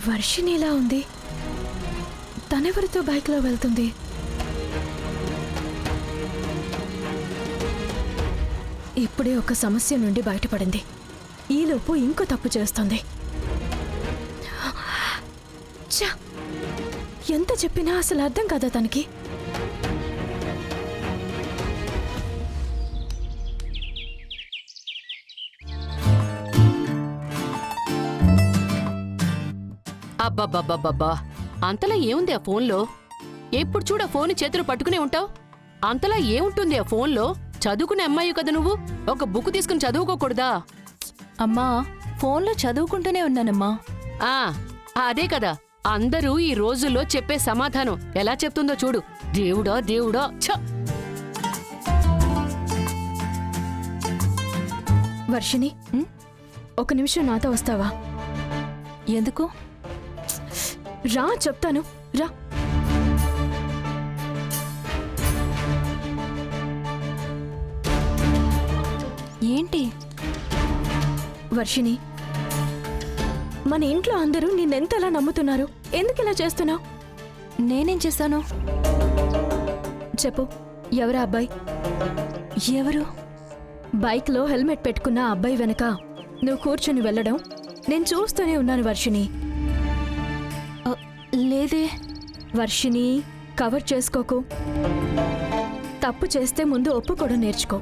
వర్షిణి ఎలా ఉంది? తనెవరితో బైక్లో వెళ్తుంది? ఇప్పుడే ఒక సమస్య నుండి బయటపడింది. ఈలోపు ఇంకో తప్పు చేస్తుంది. ఎంత చెప్పినా అసలు అర్థం కదా తనకి. అబ్బబ్బబ్బబ్బబ్బా, అంతలా ఏముంది ఆ ఫోన్లో? ఎప్పుడు చూడ ఫోన్ చేతులు పట్టుకునే ఉంటావు. అంతలా ఏముంటుంది ఆ ఫోన్లో? చదువుకునే అమ్మాయి కదా నువ్వు, ఒక బుక్ తీసుకుని చదువుకోకూడదా? అమ్మా, ఫోన్లో చదువుకుంటూనే ఉన్నానమ్మా. అదే కదా అందరూ ఈ రోజుల్లో చెప్పే సమాధానం. ఎలా చెప్తుందో చూడు. దేవుడా దేవుడా. వర్షిణి, ఒక నిమిషం నాతో వస్తావా? ఎందుకు? రా చెప్తాను, రా. ఏంటి? వర్షిణి, మన ఇంట్లో అందరూ నిన్నెంతలా నమ్ముతున్నారు. ఎందుకు ఇలా చేస్తున్నావు? నేనేం చేశాను? చెప్పు, ఎవరా అబ్బాయి? ఎవరు? బైక్లో హెల్మెట్ పెట్టుకున్న అబ్బాయి వెనక నువ్వు కూర్చుని వెళ్ళడం నేను చూస్తూనే ఉన్నాను వర్షిణి. లేదే. వర్షిణి, కవర్ చేసుకోకు. తప్పు చేస్తే ముందు ఒప్పుకోవడం నేర్చుకో.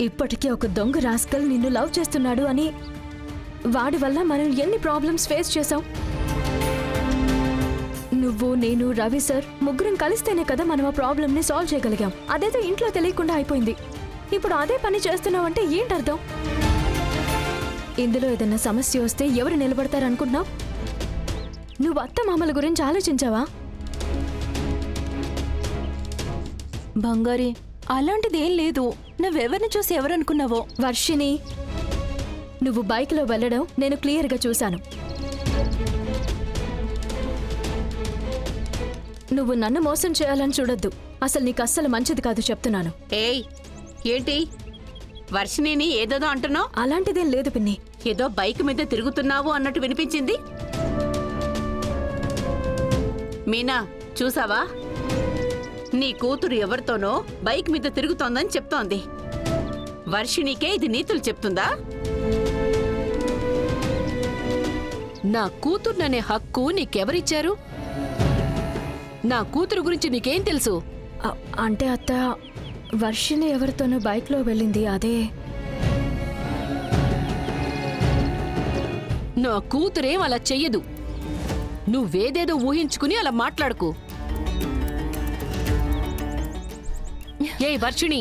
ఇప్పటికీ ఒక దొంగ రాస్కల్ నిన్ను లవ్ చేస్తున్నాడు అని, వాడి వల్ల మనం ఎన్ని ప్రాబ్లమ్స్ ఫేస్ చేశాం. నువ్వు, నేను, రవి సార్ ముగ్గురం కలిస్తేనే కదా మనం ఆ ప్రాబ్లమ్ని సాల్వ్ చేయగలిగాం. అదేదో ఇంట్లో తెలియకుండా అయిపోయింది. ఇప్పుడు అదే పని చేస్తున్నావంటే ఏంటర్థం? ఇందులో ఏదైనా సమస్య వస్తే ఎవరు నిలబడతారనుకుంటున్నావు? నువ్వు అత్త మామల గురించి ఆలోచించావా? బంగారి, అలాంటిదేం లేదు. నువ్వెవరిని చూసి ఎవరనుకున్నావో. వర్షిణి, నువ్వు బైక్లో వెళ్ళడం నేను క్లియర్గా చూశాను. నువ్వు నన్ను మోసం చేయాలని చూడొద్దు. అసలు నీకు అస్సలు మంచిది కాదు చెప్తున్నాను. ఏయ్, ఏంటి వర్షిణిని ఏదేదో అంటున్నావు? అలాంటిదేం లేదు పిన్ని. ఏదో బైక్ మీద తిరుగుతున్నావు అన్నట్టు వినిపించింది. మీనా, చూసావా? నీ కూతురు ఎవరితోనో బైక్ మీద తిరుగుతోందని చెప్తోంది. వర్షిణికే ఇది నీతులు చెప్తుందా? నా కూతుర్ననే హక్కు నీకెవరిచ్చారు? నా కూతురు గురించి నీకేం తెలుసు? అంటే అత్త, వర్షిణి ఎవరితోనో బైక్లో వెళ్ళింది, అదే. నా కూతురేం అలా చెయ్యదు. నువ్వేదేదో ఊహించుకుని అలా మాట్లాడుకో. ఏయ్ వర్షిణి,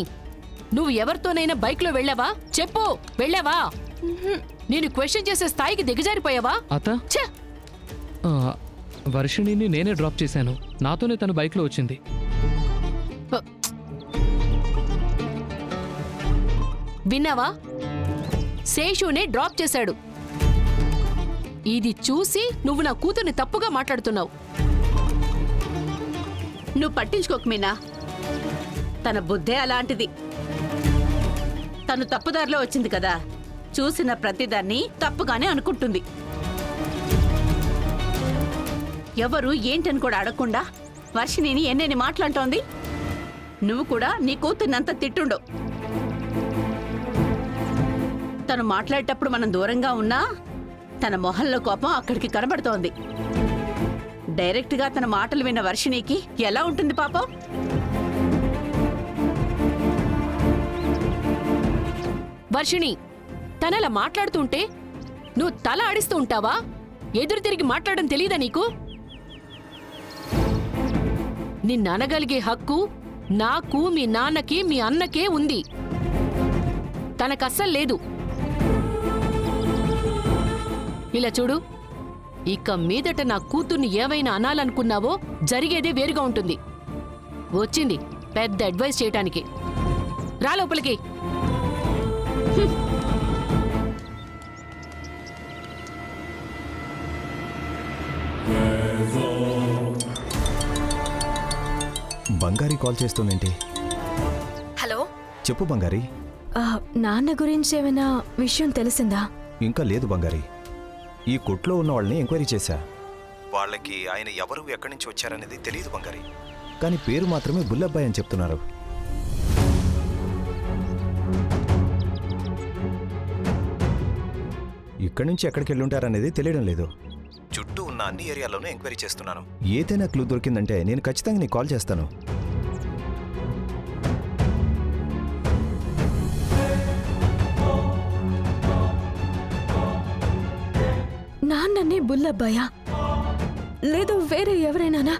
నువ్వు ఎవరితోనైనా బైక్లో వెళ్ళావా? చెప్పు, వెళ్ళావా? నేను క్వశ్చన్ చేసే స్థాయికి దిగజారిపోయావా? అత్త, వర్షిణిని నేనే డ్రాప్ చేశాను. నాతోనే తను బైక్లో వచ్చింది. విన్నావా? శేషునే డ్రాప్ చేశాడు. ఇది చూసి నువ్వు నా కూతుర్ని తప్పుగా మాట్లాడుతున్నావు. నువ్వు పట్టించుకోకు మీనా. తన బుద్ధే అలాంటిది. తను తప్పుదారిలో వచ్చింది కదా, చూసిన ప్రతిదాన్ని తప్పుగానే అనుకుంటుంది. ఎవరు ఏంటని కూడా అడగకుండా వర్షిణిని ఎన్నెన్ని మాట్లాడుతోంది. నువ్వు కూడా నీ కూతుర్నంత తిట్టుండవు. తను మాట్లాడేటప్పుడు మనం దూరంగా ఉన్నా తన మొహంలో కోపం అక్కడికి కనబడుతోంది. డైరెక్ట్గా తన మాటలు విన్న వర్షిణికి ఎలా ఉంటుంది పాపం? వర్షిణి, తనలా మాట్లాడుతుంటే నువ్వు తల ఆడిస్తూ ఉంటావా? ఎదురు తిరిగి మాట్లాడడం తెలీదా నీకు? నిన్ననగలిగే హక్కు నాకు, మీ నాన్నకి, మీ అన్నకే ఉంది. తనకస్సలు లేదు. ఇలా చూడు, ఇక మీదట నా కూతుర్ని ఏవైనా అనాలనుకున్నావో జరిగేదే వేరుగా ఉంటుంది. వచ్చింది పెద్ద అడ్వైస్ చేయటానికి. రా లోపలికి. బంగారి కాల్ చేస్తోందేంటి? హలో, చెప్పు బంగారి. నాన్న గురించి ఏమైనా విషయం తెలిసిందా? ఇంకా లేదు బంగారి. ఈ కొట్లో ఉన్న వాళ్ళని ఎంక్వైరీ చేశా. వాళ్ళకి ఆయన ఎవరు ఎక్కడి నుంచి వచ్చారనేది తెలియదు బంగారి. కానీ పేరు మాత్రమే బుల్లబ్బాయి అని చెప్తున్నారు. ఇక్కడి నుంచి ఎక్కడికి వెళ్ళుంటారనేది తెలియడం లేదు. చుట్టూ ఉన్న అన్ని ఏరియాలోనూ ఎంక్వైరీ చేస్తున్నాను. ఏదైనా క్లూ దొరికిందంటే నేను ఖచ్చితంగా నీకు కాల్ చేస్తాను. నాన్ననే బుల్లబ్బాయా? లేదు వేరే ఎవరైనానా?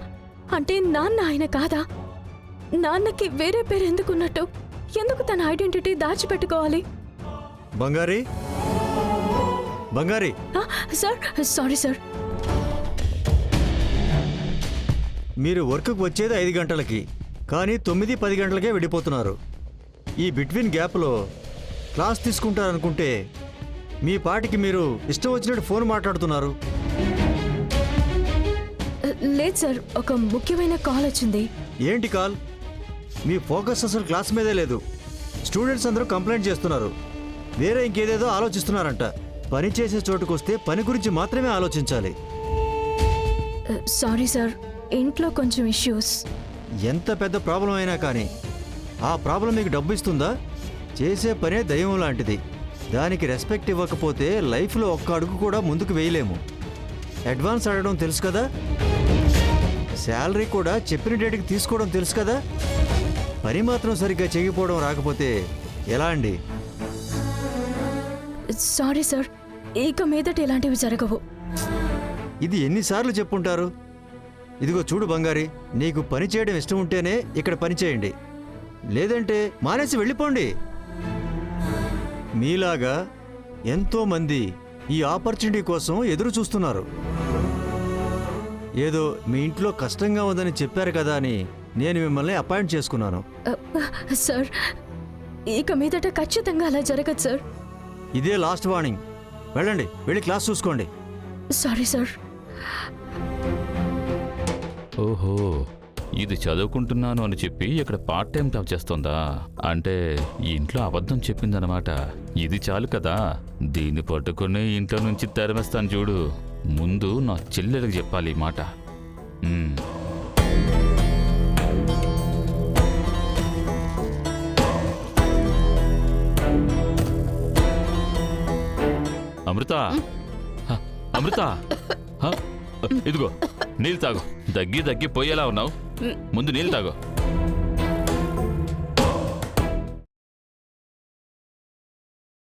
అంటే నాన్న ఆయన కాదా? నాన్నకి వేరే పేరు ఎందుకున్నట్టు? ఎందుకు తన ఐడెంటిటీ దాచిపెట్టుకోవాలి? బంగారి బంగారి సార్, సారీ సార్. మీరు వర్క్కి వచ్చేది 5 గంటలకి, కానీ 9-10 గంటలకే వెళ్ళిపోతున్నారు. ఈ బిట్వీన్ గ్యాప్లో క్లాస్ తీసుకుంటారనుకుంటే మీ పాటికి మీరు ఇష్టం వచ్చినట్టు ఫోన్ మాట్లాడుతున్నారు. లేదు సార్, ఒక ముఖ్యమైన కాల్ వచ్చింది. ఏంటి కాల్? మీ ఫోకస్ అసలు క్లాస్ మీదే లేదు. స్టూడెంట్స్ అందరూ కంప్లైంట్ చేస్తున్నారు. వేరే ఇంకేదేదో ఆలోచిస్తున్నారంట. పని చేసే చోటుకొస్తే పని గురించి మాత్రమే ఆలోచించాలి. సారీ సార్, ఇంట్లో కొంచెం ఇష్యూస్. ఎంత పెద్ద ప్రాబ్లం అయినా కానీ ఆ ప్రాబ్లం మీకు డబ్బు ఇస్తుందా? చేసే పనే దైవం లాంటిది. దానికి రెస్పెక్ట్ ఇవ్వకపోతే లైఫ్లో ఒక్క అడుగు కూడా ముందుకు వేయలేము. అడ్వాన్స్ అడగడం తెలుసు కదా, శాలరీ కూడా చెప్పిన డేట్కి తీసుకోవడం తెలుసు కదా. పని మాత్రం సరిగ్గా చేయకపోవడం రాకపోతే ఎలా అండి? సారీ సార్, ఇక మీదట ఇలాంటివి జరగవు. ఇది ఎన్నిసార్లు చెప్పుంటారు? ఇదిగో చూడు బంగారి, నీకు పని చేయడం ఇష్టం ఉంటేనే ఇక్కడ పని చేయండి, లేదంటే మానేసి వెళ్ళిపోండి. మీలాగా ఎంతోమంది ఈ ఆపర్చునిటీ కోసం ఎదురు చూస్తున్నారు. ఏదో మీ ఇంట్లో కష్టంగా ఉందని చెప్పారు కదా అని నేను మిమ్మల్ని అపాయింట్ చేసుకున్నాను. సార్, ఇక మీదట ఖచ్చితంగా అలా జరగదు సార్. ఇదే లాస్ట్ వార్నింగ్. వెళ్ళండి, వెళ్ళి క్లాస్ చూసుకోండి. Sorry sir. ఓహో, ఇది చదువుకుంటున్నాను అని చెప్పి ఇక్కడ పార్ట్ టైం జాబ్ చేస్తోందా? అంటే ఈ ఇంట్లో అబద్ధం చెప్పిందనమాట. ఇది చాలు కదా, దీన్ని పట్టుకుని ఇంట్లో నుంచి తెరమేస్తాను చూడు. ముందు నా చెల్లెలకు చెప్పాలి ఈ మాట. అమృత, అమృత, ఇదిగో నీళ్ళు తాగు. దగ్గి పోయేలా ఉన్నావు, ముందు నీళ్ళు తాగు.